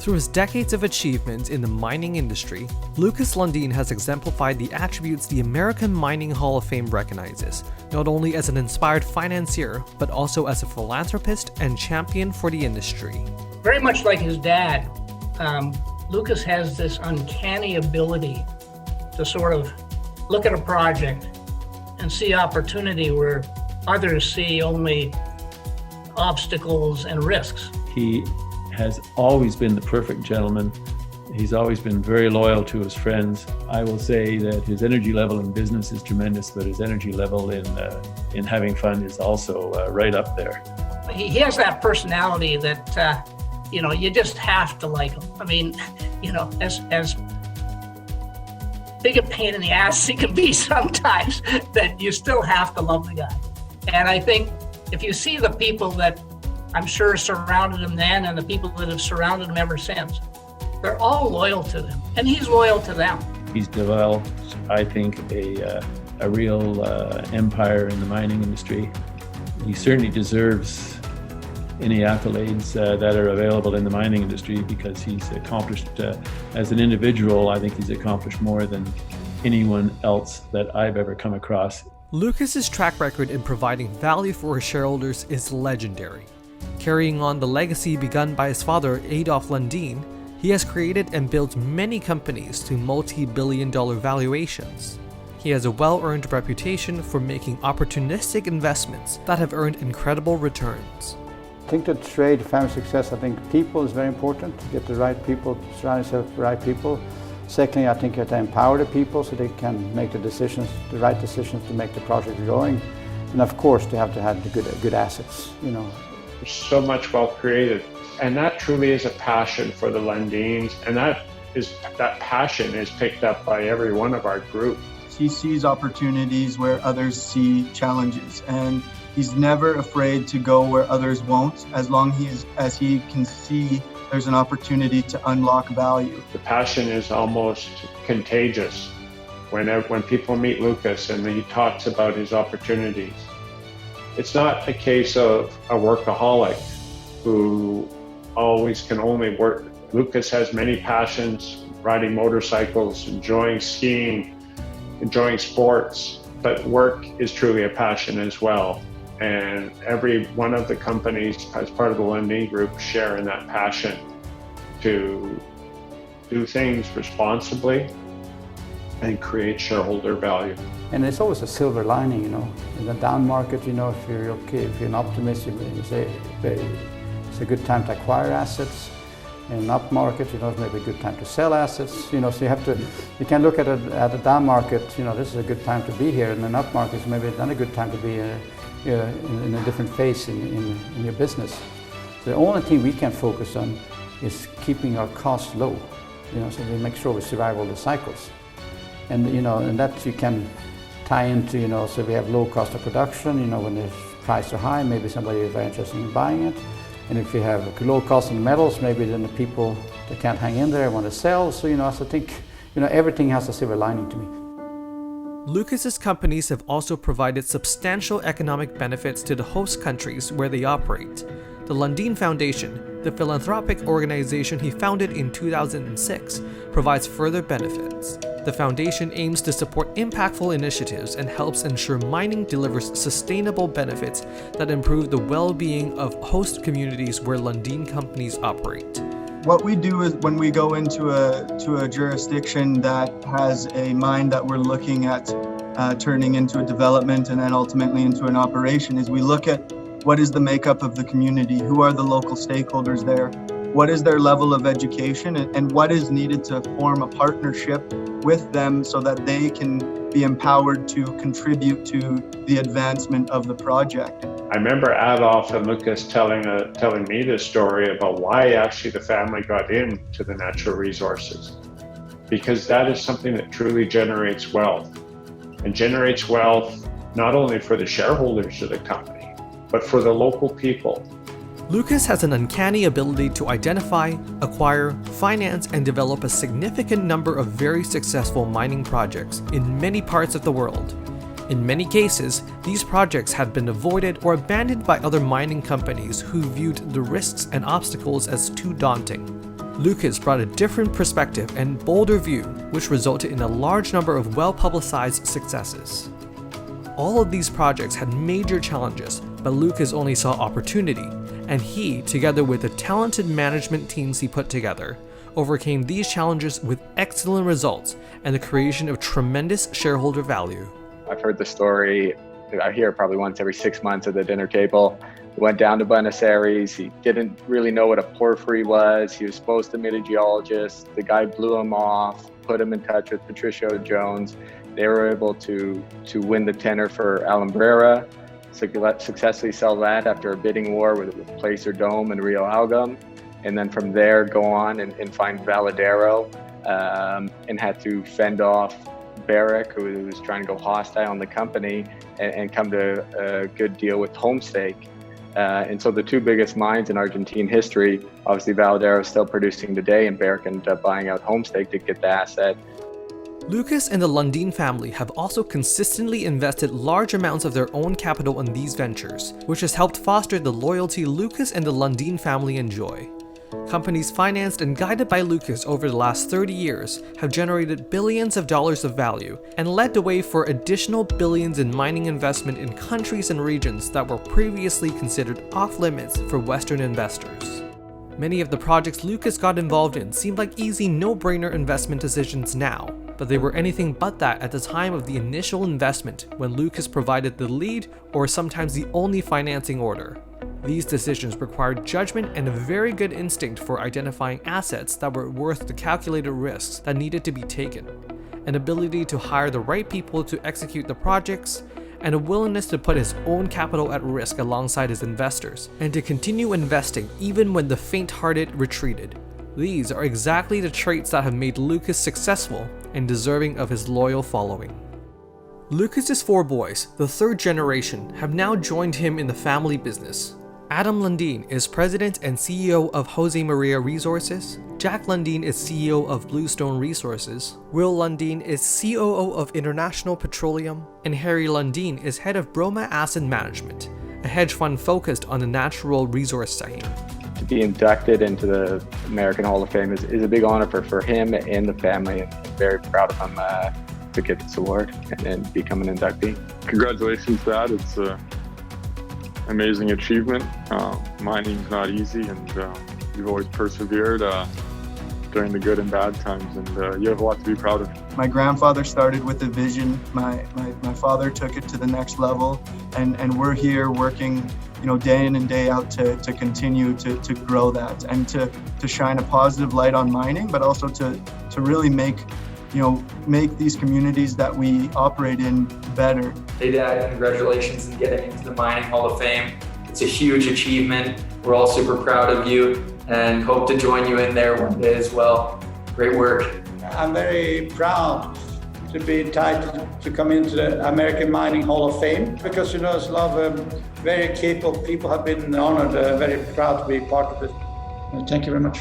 Through his decades of achievements in the mining industry, Lukas Lundin has exemplified the attributes the American Mining Hall of Fame recognizes, not only as an inspired financier, but also as a philanthropist and champion for the industry. Very much like his dad, Lukas has this uncanny ability to sort of look at a project and see opportunity where others see only obstacles and risks. He has always been the perfect gentleman. He's always been very loyal to his friends. I will say that his energy level in business is tremendous, but his energy level in having fun is also right up there. He has that personality that, you just have to like him. I mean, as big a pain in the ass he can be sometimes, that you still have to love the guy. And I think if you see the people that I'm sure surrounded him then and the people that have surrounded him ever since, they're all loyal to him, and he's loyal to them. He's developed, I think, a real empire in the mining industry. He certainly deserves any accolades that are available in the mining industry because he's accomplished, as an individual, I think he's accomplished more than anyone else that I've ever come across. Lukas's track record in providing value for his shareholders is legendary. Carrying on the legacy begun by his father, Adolf Lundin, he has created and built many companies to multi-billion-dollar valuations. He has a well-earned reputation for making opportunistic investments that have earned incredible returns. I think to trade family success, I think people is very important, to get the right people, surround yourself with the right people. Secondly, I think you have to empower the people so they can make the right decisions to make the project going. And of course, they have to have the good assets, There's so much wealth created, and that truly is a passion for the Lundins, and that passion is picked up by every one of our group. He sees opportunities where others see challenges, and he's never afraid to go where others won't, as long as he can see there's an opportunity to unlock value. The passion is almost contagious when people meet Lukas and he talks about his opportunities. It's not a case of a workaholic who always can only work. Lukas has many passions: riding motorcycles, enjoying skiing, enjoying sports, but work is truly a passion as well. And every one of the companies as part of the Lundin Group share in that passion to do things responsibly and create shareholder value. And there's always a silver lining, In the down market, if you're an optimist, you say it's a good time to acquire assets. In an up market, it's maybe a good time to sell assets. So you can look at a down market, this is a good time to be here. In an up market, so maybe not a good time to be in a different phase in your business. So the only thing we can focus on is keeping our costs low, so we make sure we survive all the cycles. And and that you can tie into, so we have low cost of production, when the prices are high, maybe somebody is very interested in buying it. And if you have low cost in metals, maybe then the people that can't hang in there want to sell. So, so I think, everything has a silver lining to me. Lukas's companies have also provided substantial economic benefits to the host countries where they operate. The Lundin Foundation, the philanthropic organization he founded in 2006, provides further benefits. The foundation aims to support impactful initiatives and helps ensure mining delivers sustainable benefits that improve the well-being of host communities where Lundin companies operate. What we do is when we go into a jurisdiction that has a mine that we're looking at turning into a development and then ultimately into an operation, is we look at what is the makeup of the community, who are the local stakeholders there, what is their level of education, and what is needed to form a partnership with them so that they can be empowered to contribute to the advancement of the project. I remember Adolf and Lukas telling me this story about why actually the family got into the natural resources. Because that is something that truly generates wealth. And generates wealth not only for the shareholders of the company, but for the local people. Lukas has an uncanny ability to identify, acquire, finance, and develop a significant number of very successful mining projects in many parts of the world. In many cases, these projects had been avoided or abandoned by other mining companies who viewed the risks and obstacles as too daunting. Lukas brought a different perspective and bolder view, which resulted in a large number of well-publicized successes. All of these projects had major challenges, but Lukas only saw opportunity, and he, together with the talented management teams he put together, overcame these challenges with excellent results and the creation of tremendous shareholder value. I've heard the story, I hear it probably once every 6 months at the dinner table. He went down to Buenos Aires, he didn't really know what a porphyry was, he was supposed to meet a geologist, the guy blew him off, put him in touch with Patricio Jones. They were able to win the tender for Alumbrera, successfully sell that after a bidding war with Placer Dome and Rio Algum, and then from there go on and find Valadero, and had to fend off Barrick, who was trying to go hostile on the company, and come to a good deal with Homestake. And so the two biggest mines in Argentine history, obviously Valadero is still producing today, and Barrick ended up buying out Homestake to get the asset. Lukas and the Lundin family have also consistently invested large amounts of their own capital in these ventures, which has helped foster the loyalty Lukas and the Lundin family enjoy. Companies financed and guided by Lukas over the last 30 years have generated billions of dollars of value and led the way for additional billions in mining investment in countries and regions that were previously considered off-limits for Western investors. Many of the projects Lukas got involved in seem like easy no-brainer investment decisions now, but they were anything but that at the time of the initial investment when Lukas provided the lead or sometimes the only financing order. These decisions required judgment and a very good instinct for identifying assets that were worth the calculated risks that needed to be taken, an ability to hire the right people to execute the projects, and a willingness to put his own capital at risk alongside his investors, and to continue investing even when the faint-hearted retreated. These are exactly the traits that have made Lukas successful and deserving of his loyal following. Lukas's 4 boys, the 3rd generation, have now joined him in the family business. Adam Lundin is president and CEO of Jose Maria Resources, Jack Lundin is CEO of Bluestone Resources, Will Lundin is COO of International Petroleum, and Harry Lundin is head of Broma Asset Management, a hedge fund focused on the natural resource sector. To be inducted into the American Hall of Fame is a big honor for him and the family, and I'm very proud of him to get this award and become an inductee. Congratulations, Dad. It's an amazing achievement. Mining's not easy, and you've always persevered during the good and bad times, and you have a lot to be proud of. My grandfather started with a vision. My father took it to the next level, and we're here working, day in and day out to continue to grow that and to shine a positive light on mining, but also to really make these communities that we operate in better. Hey Dad, congratulations on getting into the Mining Hall of Fame. It's a huge achievement. We're all super proud of you and hope to join you in there one day as well. Great work. I'm very proud to be entitled to come into the American Mining Hall of Fame because, there's a lot of very capable people have been honored, very proud to be part of it. Thank you very much.